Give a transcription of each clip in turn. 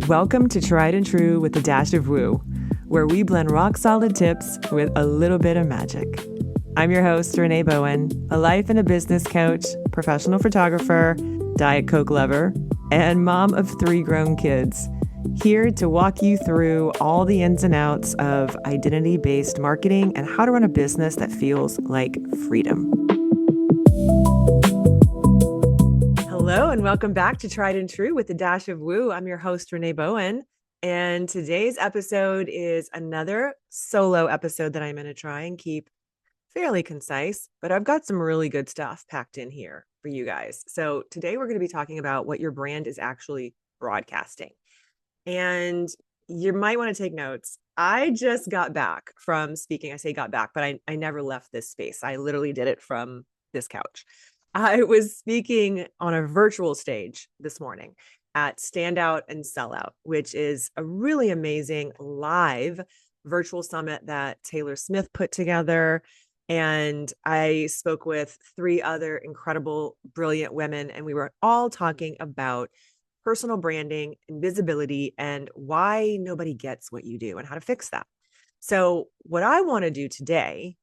Welcome to Tried and True with a Dash of Woo, where we blend rock solid tips with a little bit of magic. I'm your host, Renee Bowen, a life and a business coach, professional photographer, Diet Coke lover, and mom of 3 grown kids, here to walk you through all the ins and outs of identity-based marketing and how to run a business that feels like freedom. Hello, and welcome back to Tried and True with a Dash of Woo. I'm your host, Renee Bowen, and today's episode is another solo episode that I'm going to try and keep fairly concise, but I've got some really good stuff packed in here for you guys. So today we're going to be talking about what your brand is actually broadcasting. And you might want to take notes. I just got back from speaking. I say got back, but I never left this space. I literally did it from this couch. I was speaking on a virtual stage this morning at Standout and Sellout, which is a really amazing live virtual summit that Taylor Smith put together. And I spoke with 3 other incredible, brilliant women, and we were all talking about personal branding and visibility and why nobody gets what you do and how to fix that. So what I want to do today,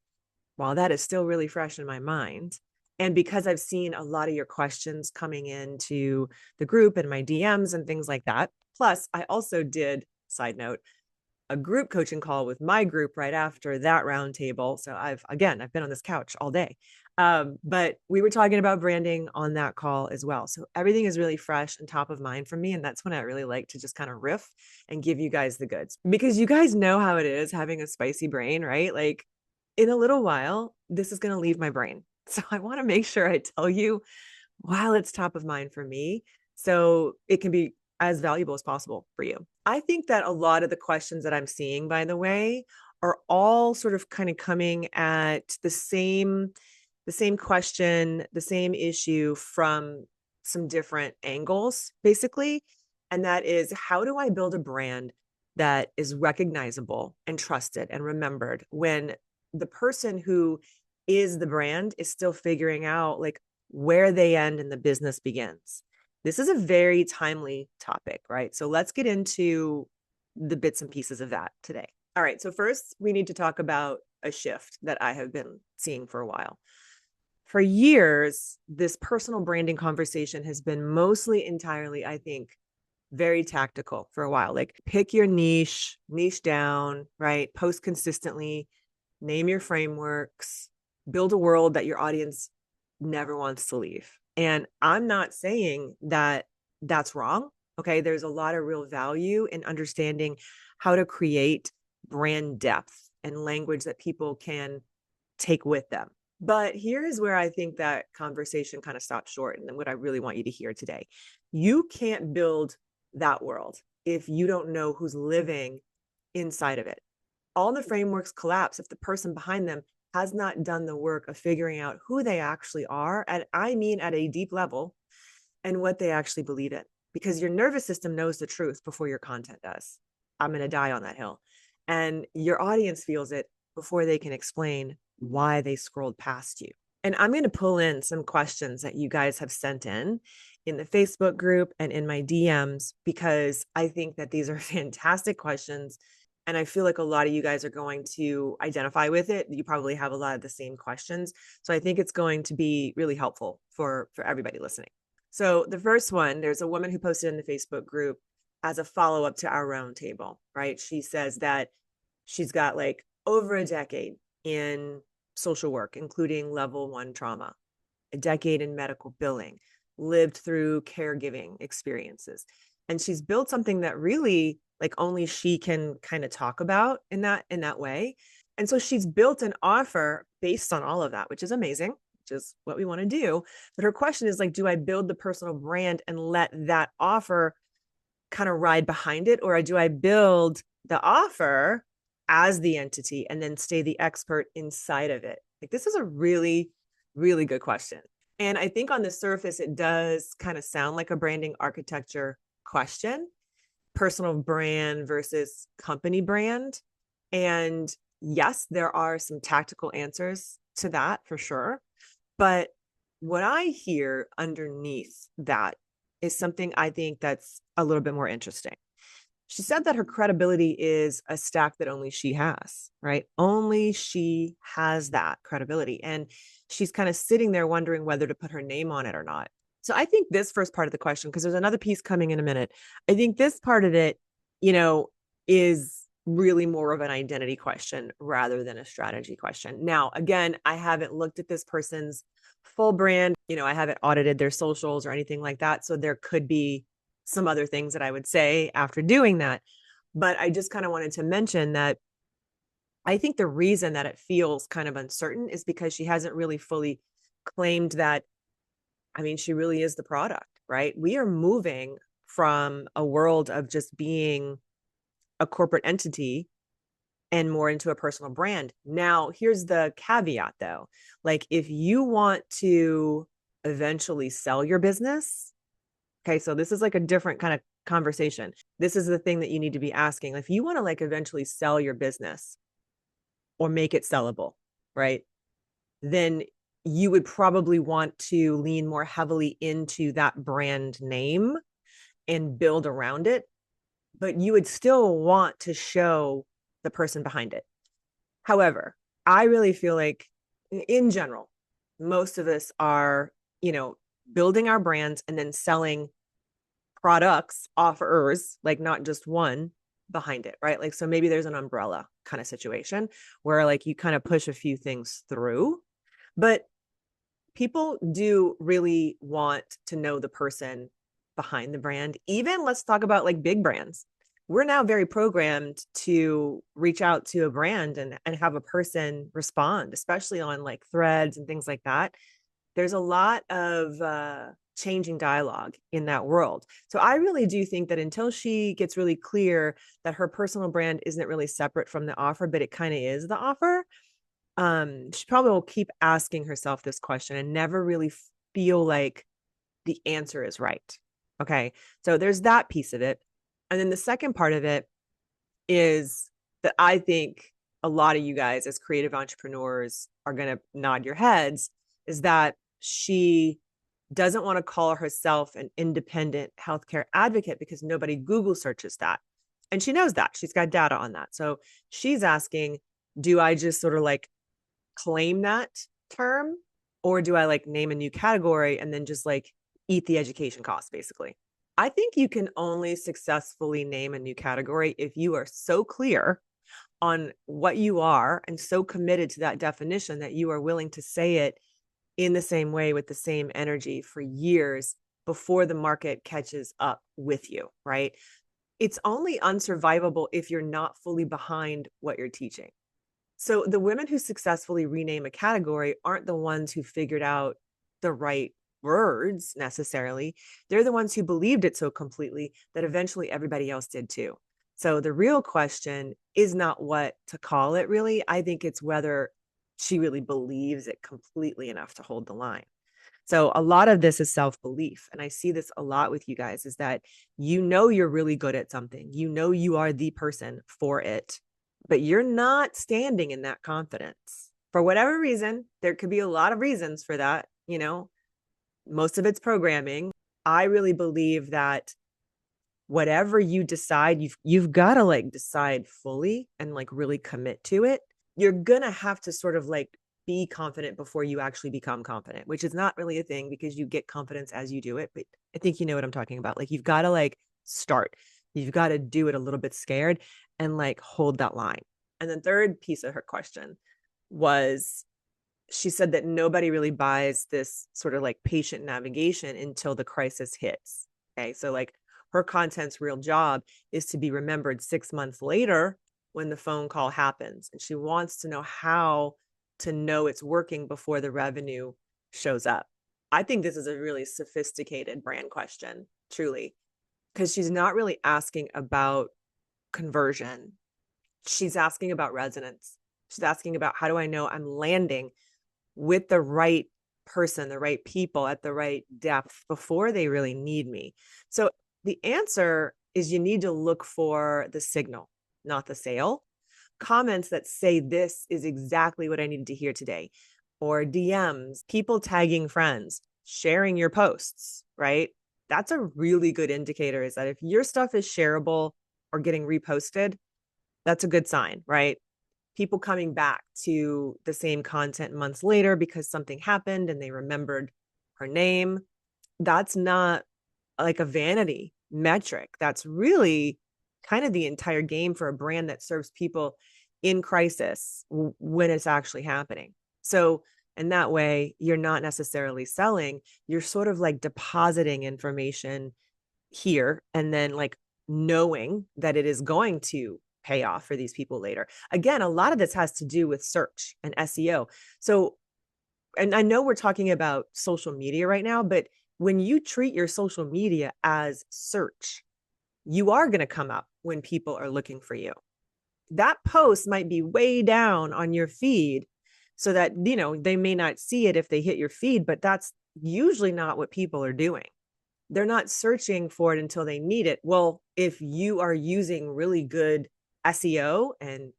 while that is still really fresh in my mind, and because I've seen a lot of your questions coming into the group and my DMs and things like that. Plus, I also did, side note, a group coaching call with my group right after that roundtable. So I've been on this couch all day. But we were talking about branding on that call as well. So everything is really fresh and top of mind for me. And that's when I really like to just kind of riff and give you guys the goods, because you guys know how it is having a spicy brain, right? Like in a little while, this is going to leave my brain. So I want to make sure I tell you while it's top of mind for me, so it can be as valuable as possible for you. I think that a lot of the questions that I'm seeing, by the way, are all sort of kind of coming at the same question, the same issue from some different angles, basically. And that is, how do I build a brand that is recognizable and trusted and remembered when the person who is the brand is still figuring out like where they end and the business begins? This is a very timely topic, right? So let's get into the bits and pieces of that today. All right. So first, we need to talk about a shift that I have been seeing for a while. For years, this personal branding conversation has been mostly entirely, I think, very tactical for a while. Like pick your niche down, right? Post consistently, name your frameworks, build a world that your audience never wants to leave. And I'm not saying that that's wrong. Okay. There's a lot of real value in understanding how to create brand depth and language that people can take with them. But here's where I think that conversation kind of stops short. And what I really want you to hear today: you can't build that world if you don't know who's living inside of it. All the frameworks collapse if the person behind them has not done the work of figuring out who they actually are, and I mean at a deep level, and what they actually believe in. Because your nervous system knows the truth before your content does. I'm going to die on that hill. And your audience feels it before they can explain why they scrolled past you. And I'm going to pull in some questions that you guys have sent in the Facebook group and in my DMs, because I think that these are fantastic questions. And I feel like a lot of you guys are going to identify with it. You probably have a lot of the same questions. So I think it's going to be really helpful for everybody listening. So the first one, there's a woman who posted in the Facebook group as a follow-up to our roundtable, right? She says that she's got like over a decade in social work, including level 1 trauma, a decade in medical billing, lived through caregiving experiences. And she's built something that really like only she can kind of talk about in that way. And so she's built an offer based on all of that, which is amazing, which is what we want to do. But her question is like, do I build the personal brand and let that offer kind of ride behind it? Or do I build the offer as the entity and then stay the expert inside of it? Like, this is a really, really good question. And I think on the surface, it does kind of sound like a branding architecture question: personal brand versus company brand. And yes, there are some tactical answers to that for sure. But what I hear underneath that is something I think that's a little bit more interesting. she said that her credibility is a stack that only she has, right? Only she has that credibility. And she's kind of sitting there wondering whether to put her name on it or not. So I think this first part of the question, because there's another piece coming in a minute, I think this part of it, you know, is really more of an identity question rather than a strategy question. Now, again, I haven't looked at this person's full brand, I haven't audited their socials or anything like that. So there could be some other things that I would say after doing that. But I just kind of wanted to mention that I think the reason that it feels kind of uncertain is because she hasn't really fully claimed that. I mean, she really is the product, right? We are moving from a world of just being a corporate entity and more into a personal brand. Now, here's the caveat though. Like, if you want to eventually sell your business, okay, so this is like a different kind of conversation. This is the thing that you need to be asking. If you want to like eventually sell your business or make it sellable, right? Then you would probably want to lean more heavily into that brand name and build around it, but you would still want to show the person behind it. However, I really feel like in general, most of us are, building our brands and then selling products, offers, like not just one behind it, right? Like, so maybe there's an umbrella kind of situation where like you kind of push a few things through, but people do really want to know the person behind the brand. Even let's talk about like big brands. We're now very programmed to reach out to a brand and have a person respond, especially on like threads and things like that. There's a lot of changing dialogue in that world. So I really do think that until she gets really clear that her personal brand isn't really separate from the offer, but it kind of is the offer, she probably will keep asking herself this question and never really feel like the answer is right. Okay. So there's that piece of it. And then the second part of it is that I think a lot of you guys as creative entrepreneurs are going to nod your heads, is that she doesn't want to call herself an independent healthcare advocate because nobody Google searches that. And she knows that. She's got data on that. So she's asking, do I just sort of like claim that term, or do I like name a new category and then just like eat the education cost basically? I think you can only successfully name a new category if you are so clear on what you are and so committed to that definition that you are willing to say it in the same way with the same energy for years before the market catches up with you, right? It's only unsurvivable if you're not fully behind what you're teaching. So the women who successfully rename a category aren't the ones who figured out the right words necessarily. They're the ones who believed it so completely that eventually everybody else did too. So the real question is not what to call it, really. I think it's whether she really believes it completely enough to hold the line. So a lot of this is self-belief. And I see this a lot with you guys, is that you're really good at something. You are the person for it, but you're not standing in that confidence. For whatever reason, there could be a lot of reasons for that. Most of it's programming. I really believe that whatever you decide, you've got to like decide fully and like really commit to it. You're going to have to sort of like be confident before you actually become confident, which is not really a thing because you get confidence as you do it. But I think you know what I'm talking about. Like, you've got to like start, you've got to do it a little bit scared and like hold that line. And then third piece of her question was, she said that nobody really buys this sort of like patient navigation until the crisis hits. Okay. So like her content's real job is to be remembered 6 months later when the phone call happens. And she wants to know how to know it's working before the revenue shows up. I think this is a really sophisticated brand question, truly, because she's not really asking about conversion. She's asking about resonance. She's asking about, how do I know I'm landing with the right person, the right people at the right depth before they really need me? So the answer is, you need to look for the signal, not the sale. Comments that say, this is exactly what I needed to hear today, or DMs, people tagging friends, sharing your posts, right? That's a really good indicator, is that if your stuff is shareable, or getting reposted, that's a good sign, right? People coming back to the same content months later because something happened and they remembered her name. That's not like a vanity metric. That's really kind of the entire game for a brand that serves people in crisis when it's actually happening. So, in that way, you're not necessarily selling, you're sort of like depositing information here and then like knowing that it is going to pay off for these people later. Again, a lot of this has to do with search and SEO. So, and I know we're talking about social media right now, but when you treat your social media as search, you are going to come up when people are looking for you. That post might be way down on your feed so that, they may not see it if they hit your feed, but that's usually not what people are doing. They're not searching for it until they need it. Well, if you are using really good SEO and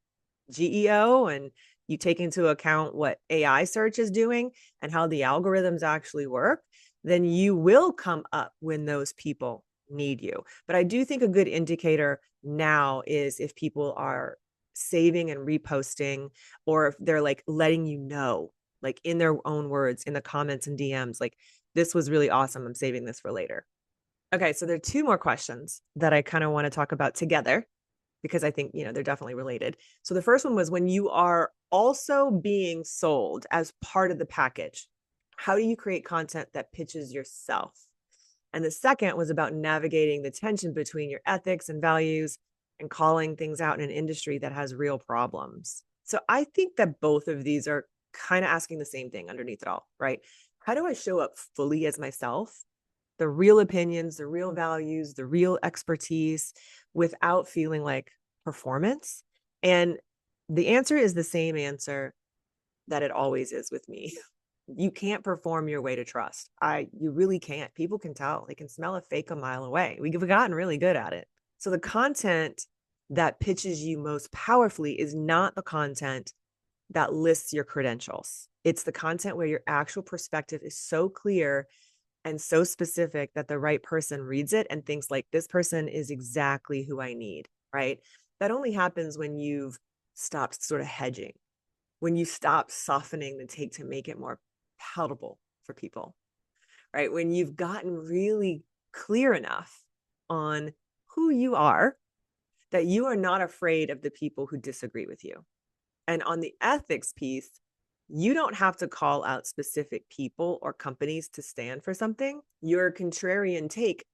GEO and you take into account what AI search is doing and how the algorithms actually work, then you will come up when those people need you. But I do think a good indicator now is if people are saving and reposting, or if they're like letting you know, like in their own words, in the comments and DMs, like, this was really awesome. I'm saving this for later. Okay, so there are two more questions that I kind of want to talk about together because I think, they're definitely related. So the first one was, when you are also being sold as part of the package, how do you create content that pitches yourself? And the second was about navigating the tension between your ethics and values and calling things out in an industry that has real problems. So I think that both of these are kind of asking the same thing underneath it all, right? How do I show up fully as myself, the real opinions, the real values, the real expertise, without feeling like performance? And the answer is the same answer that it always is with me. You can't perform your way to trust. You really can't. People can tell. They can smell a fake a mile away. We've gotten really good at it. So the content that pitches you most powerfully is not the content that lists your credentials. It's the content where your actual perspective is so clear and so specific that the right person reads it and thinks like, this person is exactly who I need, right? That only happens when you've stopped sort of hedging, when you stop softening the take to make it more palatable for people, right? When you've gotten really clear enough on who you are, that you are not afraid of the people who disagree with you. And on the ethics piece, you don't have to call out specific people or companies to stand for something. Your contrarian take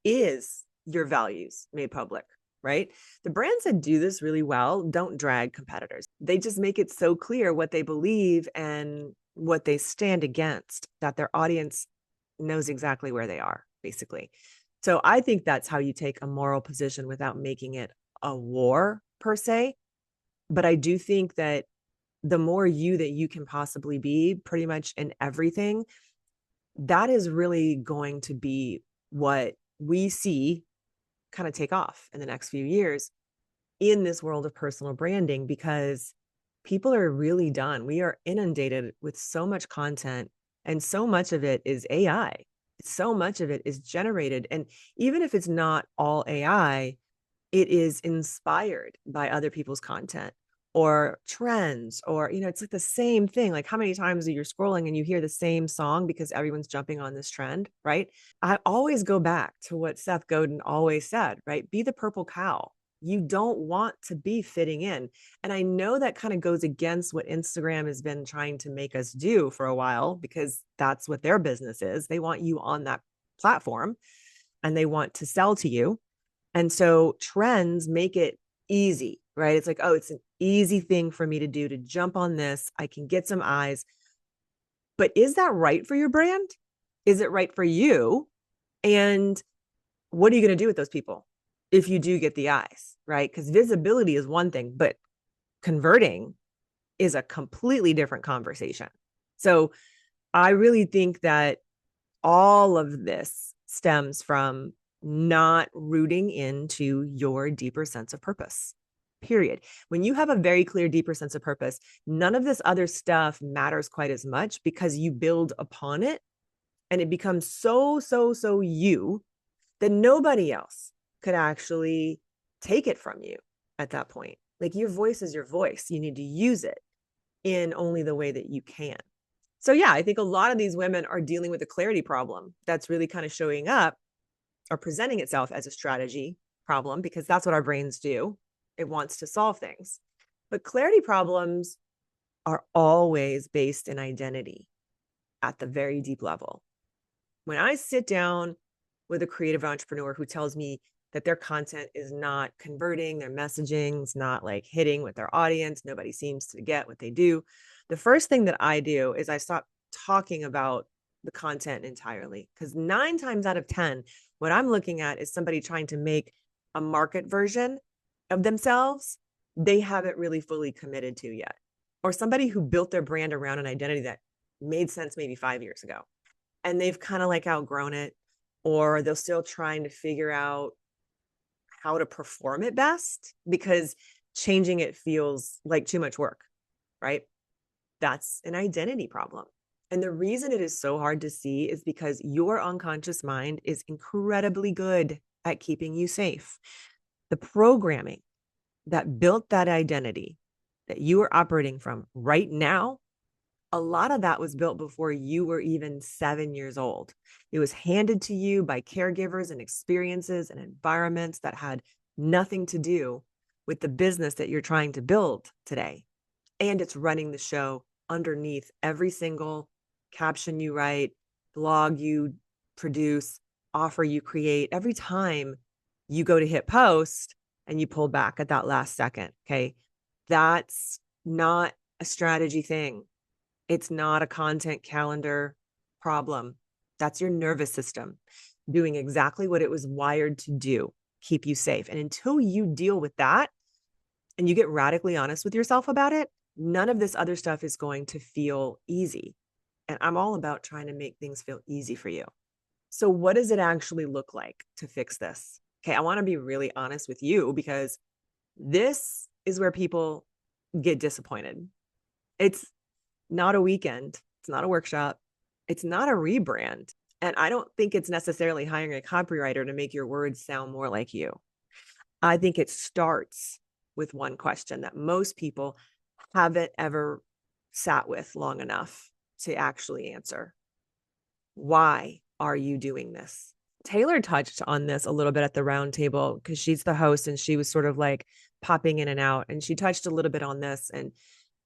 is your values made public, right? The brands that do this really well don't drag competitors. They just make it so clear what they believe and what they stand against that their audience knows exactly where they are, basically. So I think that's how you take a moral position without making it a war per se. But I do think that the more you that you can possibly be pretty much in everything, that is really going to be what we see kind of take off in the next few years in this world of personal branding, because people are really done. We are inundated with so much content, and so much of it is AI. So much of it is generated. And even if it's not all AI, it is inspired by other people's content or trends, or, it's like the same thing. Like, how many times are you scrolling and you hear the same song because everyone's jumping on this trend, right? I always go back to what Seth Godin always said, right? Be the purple cow. You don't want to be fitting in. And I know that kind of goes against what Instagram has been trying to make us do for a while, because that's what their business is. They want you on that platform and they want to sell to you. And so trends make it easy, right? It's like, oh, it's an easy thing for me to do, to jump on this. I can get some eyes. But is that right for your brand? Is it right for you? And what are you going to do with those people if you do get the eyes, right? Because visibility is one thing, but converting is a completely different conversation. So I really think that all of this stems from not rooting into your deeper sense of purpose, period. When you have a very clear, deeper sense of purpose, none of this other stuff matters quite as much, because you build upon it and it becomes so you that nobody else could actually take it from you at that point. Like your voice is your voice. You need to use it in only the way that you can. So yeah, I think a lot of these women are dealing with a clarity problem that's really kind of showing up or presenting itself as a strategy problem, because that's what our brains do. It wants to solve things. But clarity problems are always based in identity at the very deep level. When I sit down with a creative entrepreneur who tells me that their content is not converting, their messaging is not like hitting with their audience, nobody seems to get what they do, the first thing that I do is I stop talking about the content entirely. Because 9 times out of 10, what I'm looking at is somebody trying to make a market version of themselves they haven't really fully committed to yet. Or somebody who built their brand around an identity that made sense maybe 5 years ago. And they've kind of like outgrown it, or they're still trying to figure out how to perform it best because changing it feels like too much work, right? That's an identity problem. And the reason it is so hard to see is because your unconscious mind is incredibly good at keeping you safe. The programming that built that identity that you are operating from right now, a lot of that was built before you were even 7 years old. It was handed to you by caregivers and experiences and environments that had nothing to do with the business that you're trying to build today. And it's running the show underneath every single caption you write, blog you produce, offer you create. Every time you go to hit post and you pull back at that last second, okay? That's not a strategy thing. It's not a content calendar problem. That's your nervous system doing exactly what it was wired to do, keep you safe. And until you deal with that and you get radically honest with yourself about it, none of this other stuff is going to feel easy. And I'm all about trying to make things feel easy for you. So what does it actually look like to fix this? Okay, I want to be really honest with you because this is where people get disappointed. It's not a weekend. It's not a workshop. It's not a rebrand. And I don't think it's necessarily hiring a copywriter to make your words sound more like you. I think it starts with one question that most people haven't ever sat with long enough to actually answer. Why are you doing this? Taylor touched on this a little bit at the roundtable because she's the host and she was sort of like popping in and out. And she touched a little bit on this and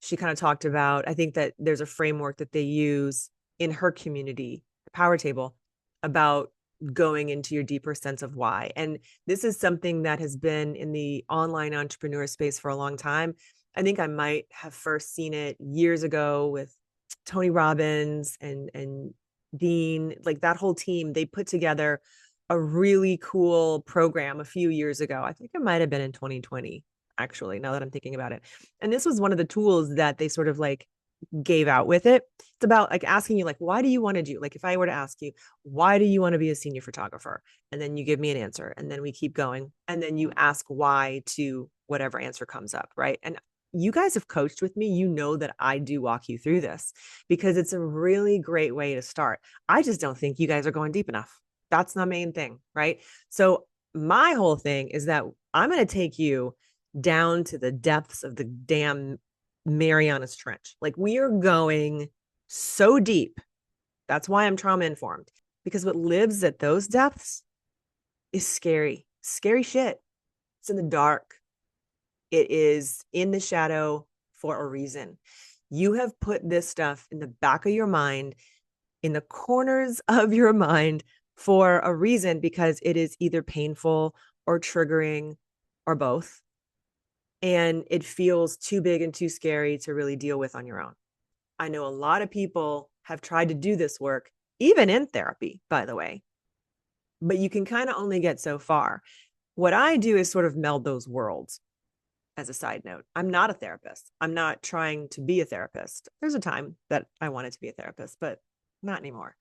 she kind of talked about, I think that there's a framework that they use in her community, the Power Table, about going into your deeper sense of why. And this is something that has been in the online entrepreneur space for a long time. I think I might have first seen it years ago with Tony Robbins and Dean, like that whole team. They put together a really cool program a few years ago. I think it might have been in 2020, actually, now that I'm thinking about it. And this was one of the tools that they sort of like gave out with it. It's about like asking you, like, why do you want to do, like, if I were to ask you, why do you want to be a senior photographer? And then you give me an answer and then we keep going. And then you ask why to whatever answer comes up. Right. And you guys have coached with me. You know that I do walk you through this because it's a really great way to start. I just don't think you guys are going deep enough. That's the main thing. Right. So my whole thing is that I'm going to take you down to the depths of the damn Marianas Trench. Like we are going so deep. That's why I'm trauma informed, because what lives at those depths is scary, scary shit. It's in the dark. It is in the shadow for a reason. You have put this stuff in the back of your mind, in the corners of your mind for a reason, because it is either painful or triggering or both. And it feels too big and too scary to really deal with on your own. I know a lot of people have tried to do this work, even in therapy, by the way, but you can kind of only get so far. What I do is sort of meld those worlds. As a side note, I'm not a therapist. I'm not trying to be a therapist. There's a time that I wanted to be a therapist, but not anymore.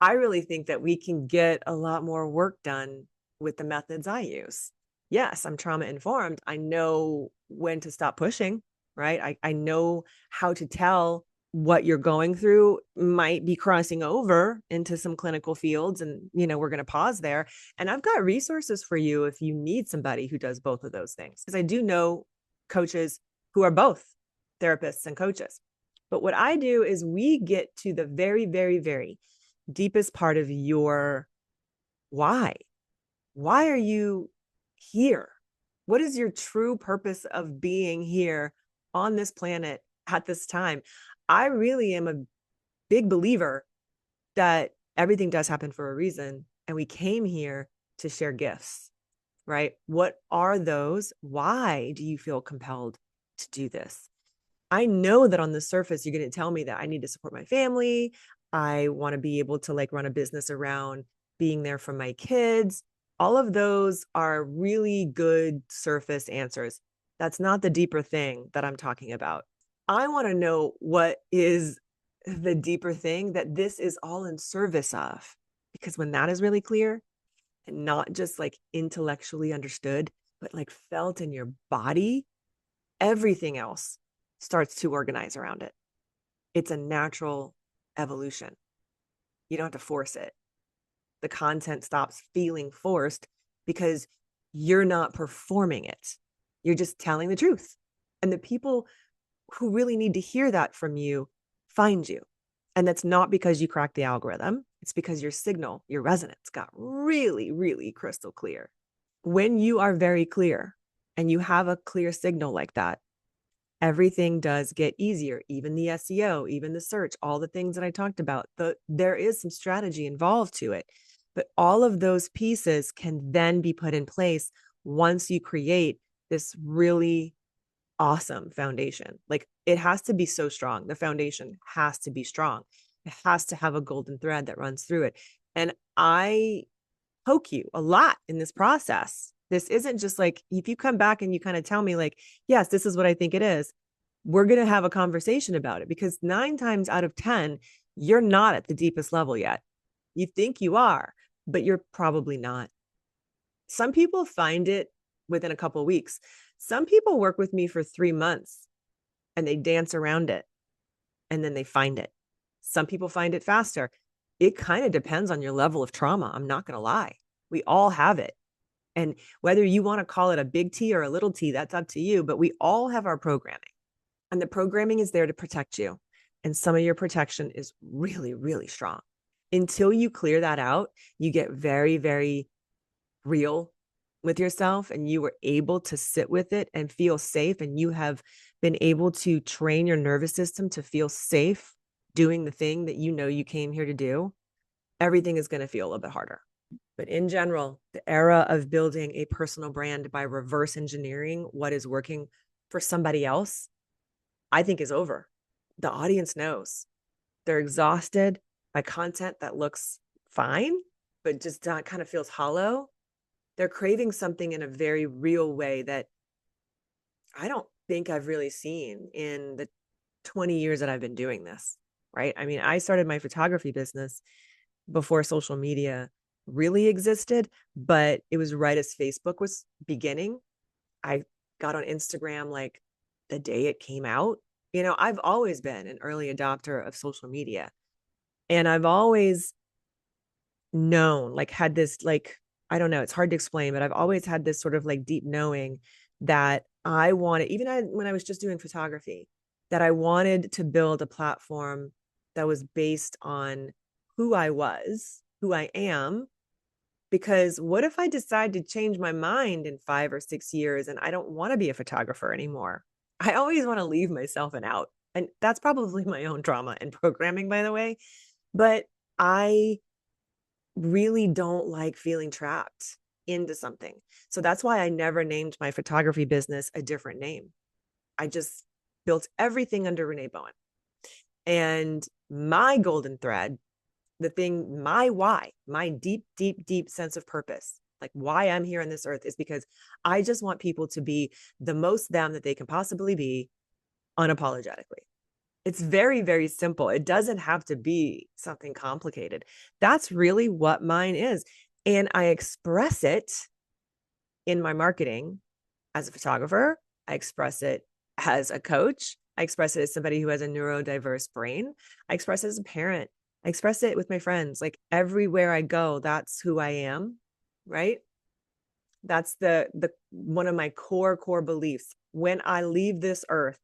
I really think that we can get a lot more work done with the methods I use. Yes, I'm trauma informed. I know when to stop pushing, right? I know how to tell what you're going through might be crossing over into some clinical fields, and we're going to pause there. And I've got resources for you if you need somebody who does both of those things, because I do know coaches who are both therapists and coaches. But what I do is we get to the very, very, very deepest part of your why. Why are you here? What is your true purpose of being here on this planet at this time? I really am a big believer that everything does happen for a reason, and we came here to share gifts, right? What are those? Why do you feel compelled to do this? I know that on the surface, you're going to tell me that I need to support my family. I want to be able to run a business around being there for my kids. All of those are really good surface answers. That's not the deeper thing that I'm talking about. I want to know what is the deeper thing that this is all in service of, because when that is really clear and not just intellectually understood, but felt in your body, everything else starts to organize around it. It's a natural evolution. You don't have to force it. The content stops feeling forced because you're not performing it. You're just telling the truth. And the people who really need to hear that from you find you. And that's not because you cracked the algorithm. It's because your signal, your resonance got really, really crystal clear. When you are very clear and you have a clear signal like that, everything does get easier, even the SEO, even the search, all the things that I talked about. There is some strategy involved to it, but all of those pieces can then be put in place once you create this really awesome foundation. It has to be so strong. The foundation has to be strong. It has to have a golden thread that runs through it. And I poke you a lot in this process. This isn't just if you come back and you kind of tell me yes, this is what I think it is, we're going to have a conversation about it, because 9 times out of 10, you're not at the deepest level yet. You think you are, but you're probably not. Some people find it within a couple of weeks. Some people work with me for 3 months and they dance around it and then they find it. Some people find it faster. It kind of depends on your level of trauma. I'm not going to lie. We all have it. And whether you want to call it a big T or a little t, that's up to you. But we all have our programming. And the programming is there to protect you. And some of your protection is really, really strong. Until you clear that out, you get very, very real with yourself, and you were able to sit with it and feel safe. And you have been able to train your nervous system to feel safe doing the thing that you came here to do. Everything is going to feel a little bit harder. But in general, the era of building a personal brand by reverse engineering what is working for somebody else, I think, is over. The audience knows. They're exhausted by content that looks fine, but just kind of feels hollow. They're craving something in a very real way that I don't think I've really seen in the 20 years that I've been doing this, right? I mean, I started my photography business before social media really existed, but it was right as Facebook was beginning. I got on Instagram the day it came out. I've always been an early adopter of social media, and I've always known, had this, I don't know, it's hard to explain, but I've always had this sort of deep knowing that I wanted, even when I was just doing photography, that I wanted to build a platform that was based on who I was, who I am. Because what if I decide to change my mind in 5 or 6 years and I don't want to be a photographer anymore? I always want to leave myself an out. And that's probably my own trauma and programming, by the way. But I really don't like feeling trapped into something. So that's why I never named my photography business a different name. I just built everything under Renee Bowen. And my golden thread, the thing, my why, my deep, deep, deep sense of purpose, why I'm here on this earth, is because I just want people to be the most them that they can possibly be, unapologetically. It's very, very simple. It doesn't have to be something complicated. That's really what mine is. And I express it in my marketing as a photographer. I express it as a coach. I express it as somebody who has a neurodiverse brain. I express it as a parent. I express it with my friends. Like everywhere I go, that's who I am, right? That's the one of my core beliefs. When I leave this earth,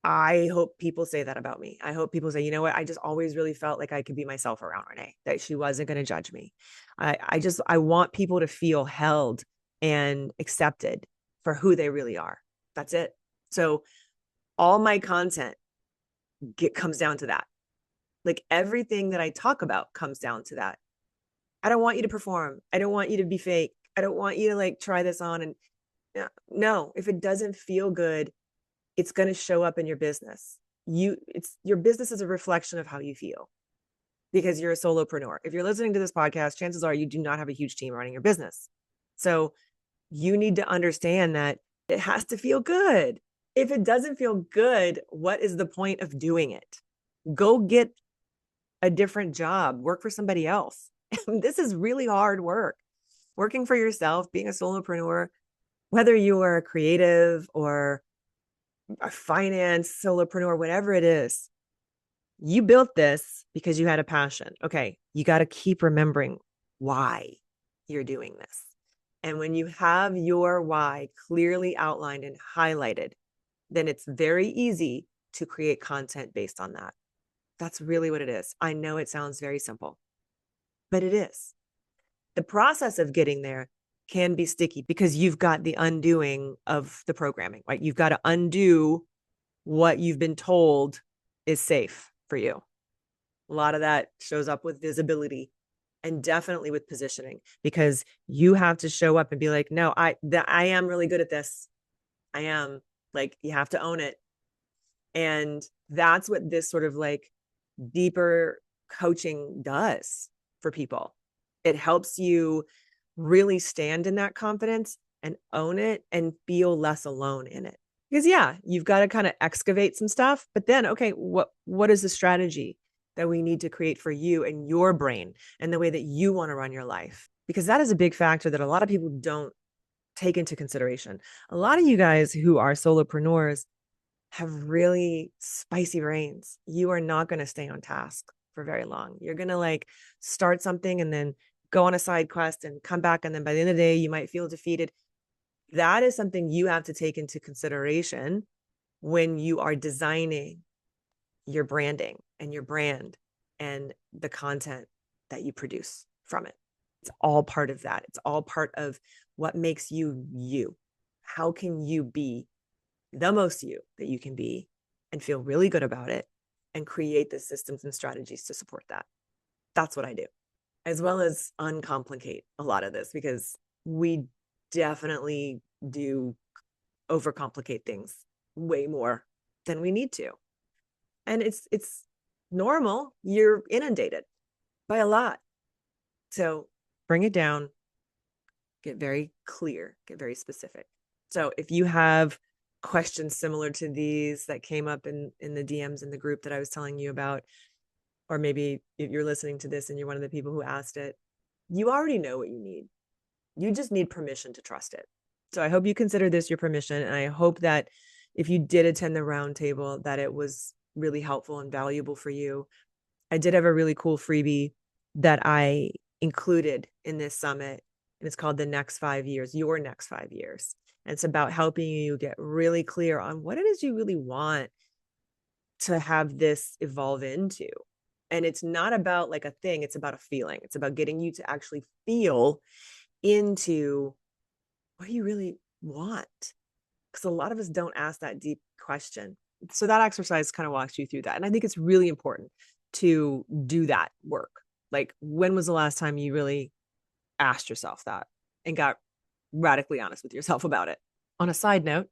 I hope people say that about me. I hope people say, you know what? I just always really felt like I could be myself around Renee, that she wasn't going to judge me. I want people to feel held and accepted for who they really are. That's it. So all my content comes down to that. Like everything that I talk about comes down to that. I don't want you to perform. I don't want you to be fake. I don't want you to like try this on. And no, if it doesn't feel good, it's going to show up in your business. Your business is a reflection of how you feel because you're a solopreneur. If you're listening to this podcast, chances are you do not have a huge team running your business. So you need to understand that it has to feel good. If it doesn't feel good, what is the point of doing it? Go get a different job, work for somebody else. This is really hard work. Working for yourself, being a solopreneur, whether you are a creative or a finance solopreneur, whatever it is, you built this because you had a passion. Okay, you got to keep remembering why you're doing this. And when you have your why clearly outlined and highlighted, then it's very easy to create content based on that. That's really what it is. I know it sounds very simple, but it is. The process of getting there can be sticky because you've got the undoing of the programming, right? You've got to undo what you've been told is safe for you. A lot of that shows up with visibility and definitely with positioning because you have to show up and be like, no, I am really good at this. I am. Like, you have to own it. And that's what this sort of like deeper coaching does for people. It helps you really stand in that confidence and own it and feel less alone in it. Because yeah, you've got to kind of excavate some stuff, but then, okay, what is the strategy that we need to create for you and your brain and the way that you want to run your life? Because that is a big factor that a lot of people don't take into consideration. A lot of you guys who are solopreneurs have really spicy brains. You are not going to stay on task for very long. You're going to like start something and then go on a side quest and come back. And then by the end of the day, you might feel defeated. That is something you have to take into consideration when you are designing your branding and your brand and the content that you produce from it. It's all part of that. It's all part of what makes you you. How can you be the most you that you can be and feel really good about it and create the systems and strategies to support that? That's what I do, as well as uncomplicate a lot of this because we definitely do overcomplicate things way more than we need to. And it's normal. You're inundated by a lot. So bring it down, get very clear, get very specific. So if you have questions similar to these that came up in the DMs in the group that I was telling you about, or maybe if you're listening to this and you're one of the people who asked it, you already know what you need. You just need permission to trust it. So I hope you consider this your permission. And I hope that if you did attend the roundtable, that it was really helpful and valuable for you. I did have a really cool freebie that I included in this summit. And it's called The Next 5 Years, Your Next 5 Years. And it's about helping you get really clear on what it is you really want to have this evolve into. And it's not about like a thing, it's about a feeling. It's about getting you to actually feel into what do you really want? Because a lot of us don't ask that deep question. So that exercise kind of walks you through that. And I think it's really important to do that work. Like, when was the last time you really asked yourself that and got radically honest with yourself about it? On a side note,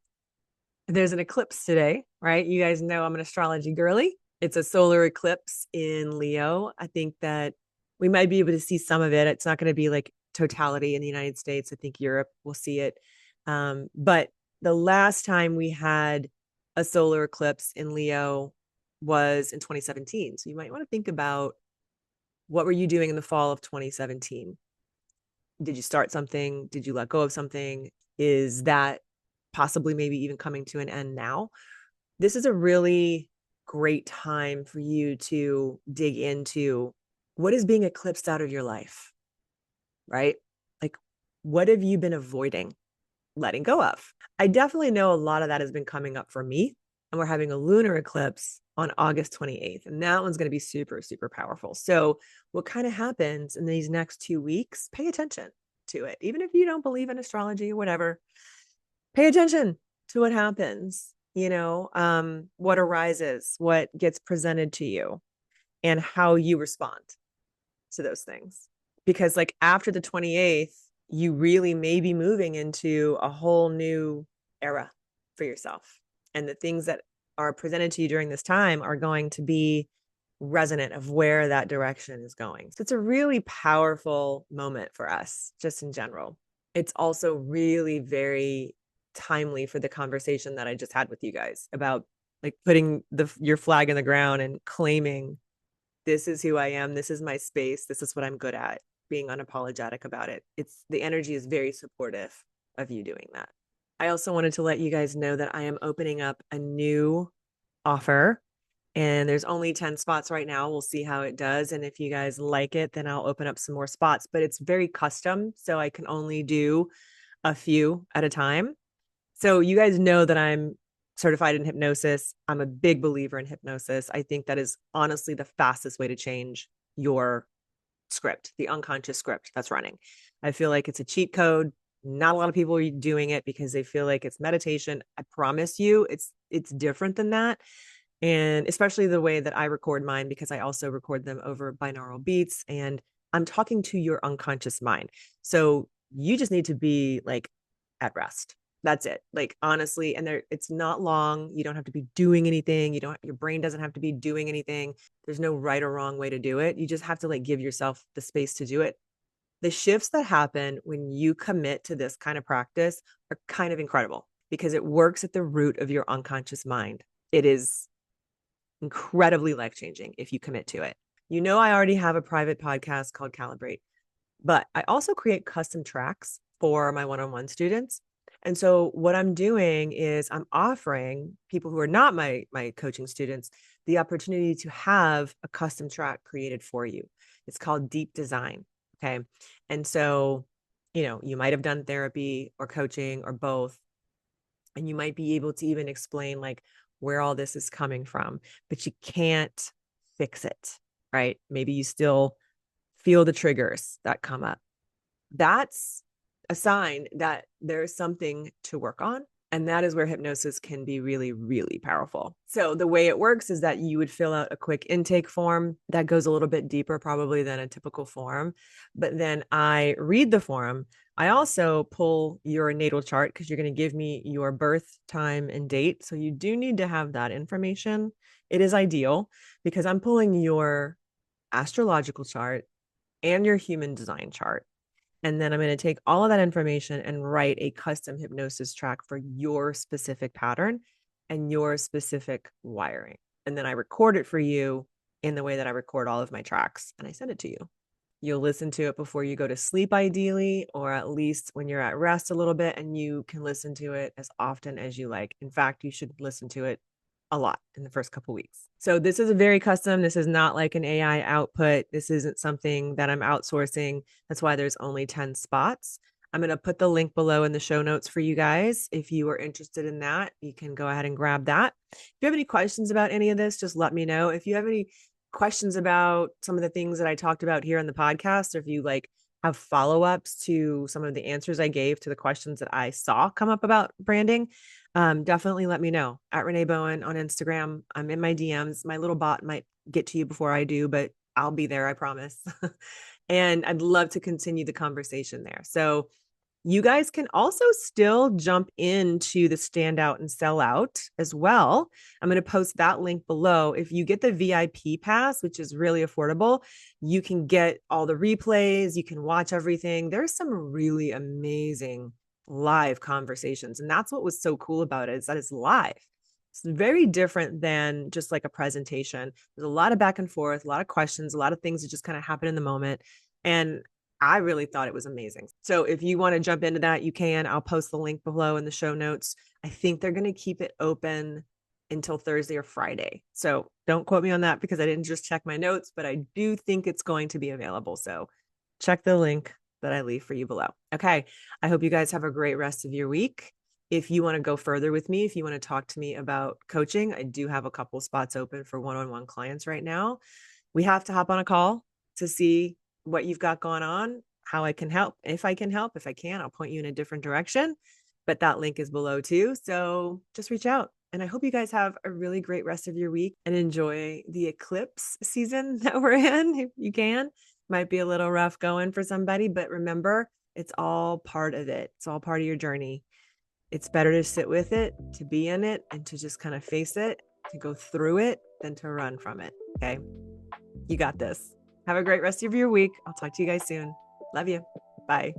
there's an eclipse today, right? You guys know I'm an astrology girly. It's a solar eclipse in Leo. I think that we might be able to see some of it. It's not going to be like totality in the United States. I think Europe will see it. But the last time we had a solar eclipse in Leo was in 2017. So you might want to think about, what were you doing in the fall of 2017? Did you start something? Did you let go of something? Is that possibly maybe even coming to an end now? this is a really great time for you to dig into what is being eclipsed out of your life, right? Like, what have you been avoiding letting go of? I definitely know a lot of that has been coming up for me. And we're having a lunar eclipse on August 28th. And that one's going to be super, super powerful. So, what kind of happens in these next 2 weeks? Pay attention to it. Even if you don't believe in astrology or whatever, pay attention to what happens, what arises, what gets presented to you, and how you respond to those things. Because, like, after the 28th, you really may be moving into a whole new era for yourself. And the things that are presented to you during this time are going to be resonant of where that direction is going. So it's a really powerful moment for us, just in general. It's also really very timely for the conversation that I just had with you guys about like putting your flag in the ground and claiming this is who I am, this is my space, this is what I'm good at, being unapologetic about it. It's the energy is very supportive of you doing that. I also wanted to let you guys know that I am opening up a new offer and there's only 10 spots right now. We'll see how it does. And if you guys like it, then I'll open up some more spots, but it's very custom. So I can only do a few at a time. So you guys know that I'm certified in hypnosis. I'm a big believer in hypnosis. I think that is honestly the fastest way to change your script, the unconscious script that's running. I feel like it's a cheat code. Not a lot of people are doing it because they feel like it's meditation. I promise you, it's different than that. And especially the way that I record mine, because I also record them over binaural beats and I'm talking to your unconscious mind. So you just need to be like at rest. That's it. Like honestly, and it's not long. You don't have to be doing anything. Your brain doesn't have to be doing anything. There's no right or wrong way to do it. You just have to like give yourself the space to do it. The shifts that happen when you commit to this kind of practice are kind of incredible because it works at the root of your unconscious mind. It is incredibly life-changing if you commit to it. I already have a private podcast called Calibrate, but I also create custom tracks for my one-on-one students. And so what I'm doing is I'm offering people who are not my coaching students the opportunity to have a custom track created for you. It's called Deep Design. Okay. And so, you might have done therapy or coaching or both, and you might be able to even explain like where all this is coming from, but you can't fix it, right? Maybe you still feel the triggers that come up. That's a sign that there's something to work on. And that is where hypnosis can be really, really powerful. So the way it works is that you would fill out a quick intake form that goes a little bit deeper probably than a typical form. But then I read the form. I also pull your natal chart because you're going to give me your birth time and date. So you do need to have that information. It is ideal because I'm pulling your astrological chart and your human design chart. And then I'm going to take all of that information and write a custom hypnosis track for your specific pattern and your specific wiring. And then I record it for you in the way that I record all of my tracks and I send it to you. You'll listen to it before you go to sleep, ideally, or at least when you're at rest a little bit, and you can listen to it as often as you like. In fact, you should listen to it a lot in the first couple of weeks. So this is a very custom. This is not like an AI output. This isn't something that I'm outsourcing. That's why there's only 10 spots. I'm going to put the link below in the show notes for you guys. If you are interested in that, you can go ahead and grab that. If you have any questions about any of this, just let me know. If you have any questions about some of the things that I talked about here on the podcast, or if you like have follow-ups to some of the answers I gave to the questions that I saw come up about branding, definitely let me know at Renee Bowen on Instagram. I'm in my DMs. My little bot might get to you before I do, but I'll be there, I promise. And I'd love to continue the conversation there. So you guys can also still jump into the standout and sell out as well. I'm going to post that link below. If you get the VIP pass, which is really affordable, you can get all the replays. You can watch everything. There's some really amazing live conversations. And that's what was so cool about it, is that it's live. It's very different than just like a presentation. There's a lot of back and forth, a lot of questions, a lot of things that just kind of happen in the moment. And I really thought it was amazing. So if you want to jump into that, you can. I'll post the link below in the show notes. I think they're going to keep it open until Thursday or Friday. So don't quote me on that because I didn't just check my notes, but I do think it's going to be available. So check the link that I leave for you below. Okay. I hope you guys have a great rest of your week. If you want to go further with me, if you want to talk to me about coaching, I do have a couple spots open for one-on-one clients right now. We have to hop on a call to see what you've got going on, how I can help. If I can help, if I can, I'll point you in a different direction. But that link is below too. So just reach out. And I hope you guys have a really great rest of your week and enjoy the eclipse season that we're in, if you can. Might be a little rough going for somebody, but remember, it's all part of it. It's all part of your journey. It's better to sit with it, to be in it, and to just kind of face it, to go through it than to run from it. Okay. You got this. Have a great rest of your week. I'll talk to you guys soon. Love you. Bye.